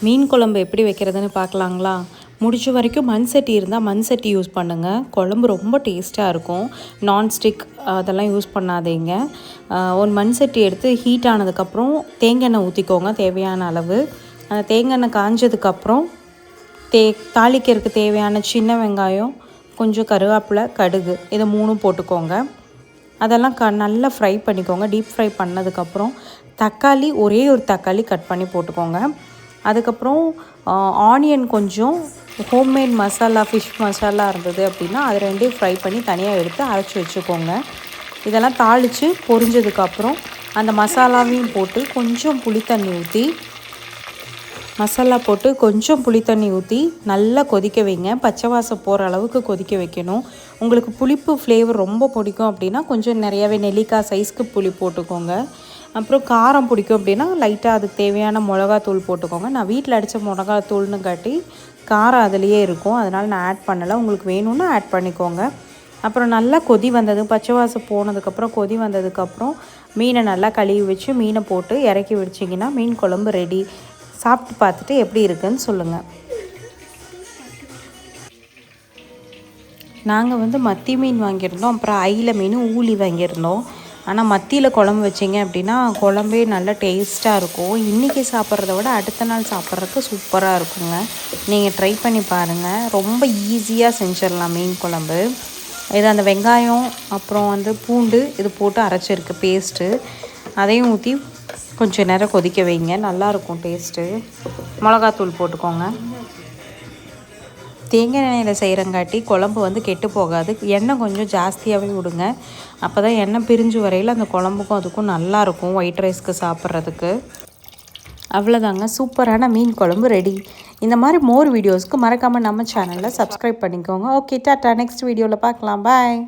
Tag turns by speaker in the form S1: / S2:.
S1: மீன் குழம்பு எப்படி வைக்கிறதுன்னு பார்க்கலாங்களா? முடிஞ்ச வரைக்கும் மண் சட்டி இருந்தால் மண் சட்டி யூஸ் பண்ணுங்கள். குழம்பு ரொம்ப டேஸ்ட்டாக இருக்கும். நான்ஸ்டிக் அதெல்லாம் யூஸ் பண்ணாதீங்க. ஒரு மண் சட்டி எடுத்து ஹீட் ஆனதுக்கப்புறம் தேங்காய் எண்ணெய் ஊற்றிக்கோங்க தேவையான அளவு. அந்த தேங்காய் எண்ணெய் காஞ்சதுக்கப்புறம் தாளிக்கிறதுக்கு தேவையான சின்ன வெங்காயம், கொஞ்சம் கருவேப்பிலை, கடுகு இதை 3 போட்டுக்கோங்க. அதெல்லாம் நல்லா ஃப்ரை பண்ணிக்கோங்க. டீப் ஃப்ரை பண்ணதுக்கப்புறம் தக்காளி, ஒரே ஒரு தக்காளி கட் பண்ணி போட்டுக்கோங்க. அதுக்கப்புறம் ஆனியன், கொஞ்சம் ஹோம்மேட் மசாலா, ஃபிஷ் மசாலா இருந்தது அப்படின்னா அது 2 ஃப்ரை பண்ணி தனியாக எடுத்து அரைச்சி வச்சுக்கோங்க. இதெல்லாம் தாளித்து பொரிஞ்சதுக்கப்புறம் அந்த மசாலாவையும் போட்டு கொஞ்சம் புளித்தண்ணி ஊற்றி நல்லா கொதிக்க வைங்க. பச்சை வாசம் போகிற அளவுக்கு கொதிக்க வைக்கணும். உங்களுக்கு புளிப்பு ஃப்ளேவர் ரொம்ப பிடிக்கும் அப்படின்னா கொஞ்சம் நிறையாவே நெல்லிக்காய் சைஸ்க்கு புளி போட்டுக்கோங்க. அப்புறம் காரம் பிடிக்கும் அப்படின்னா லைட்டாக அதுக்கு தேவையான மிளகாத்தூள் போட்டுக்கோங்க. நான் வீட்டில் அடித்த மிளகாத்தூள்னு காட்டி காரம் அதுலேயே இருக்கும், அதனால் நான் ஆட் பண்ணலை. உங்களுக்கு வேணும்னா ஆட் பண்ணிக்கோங்க. அப்புறம் நல்லா கொதி வந்தது, பச்சை வாசம் போனதுக்கப்புறம் கொதி வந்ததுக்கப்புறம் மீனை நல்லா கழுவி வச்சு மீனை போட்டு இறக்கி வச்சிங்கன்னா மீன் குழம்பு ரெடி. சாப்பிட்டு பார்த்துட்டு எப்படி இருக்குன்னு சொல்லுங்கள். நாங்கள் மத்தி மீன் வாங்கியிருந்தோம், அப்புறம் ஐல மீன், ஊளி வாங்கியிருந்தோம். ஆனால் மத்தியில் குழம்பு வச்சிங்க அப்படின்னா குழம்பே நல்லா டேஸ்ட்டாக இருக்கும். இன்றைக்கி சாப்பிட்றத விட அடுத்த நாள் சாப்பிட்றதுக்கு சூப்பராக இருக்குங்க. நீங்கள் ட்ரை பண்ணி பாருங்கள். ரொம்ப ஈஸியாக செஞ்சிடலாம் மீன் குழம்பு. இது அந்த வெங்காயம் அப்புறம் பூண்டு இது போட்டு அரைச்சிருக்கு பேஸ்ட்டு, அதையும் ஊற்றி கொஞ்சம் நேரம் கொதிக்க வைங்க. நல்லாயிருக்கும் டேஸ்ட்டு. மிளகாத்தூள் போட்டுக்கோங்க. தேங்காய் எண்ணெயில் செய்கிறங்காட்டி குழம்பு கெட்டு போகாது. எண்ணெய் கொஞ்சம் ஜாஸ்தியாகவே விடுங்க. அப்போ தான் எண்ணெய் பிரிஞ்சு வரையில் அந்த குழம்புக்கும் அதுக்கும் நல்லாயிருக்கும் ஒயிட் ரைஸ்க்கு சாப்பிட்றதுக்கு. அவ்வளோதாங்க, சூப்பரான மீன் குழம்பு ரெடி. இந்த மாதிரி மோர் வீடியோஸ்க்கு மறக்காமல் நம்ம சேனலில் சப்ஸ்கிரைப் பண்ணிக்கோங்க. Okay, tata. நெக்ஸ்ட் வீடியோவில் பார்க்கலாம். பாய்.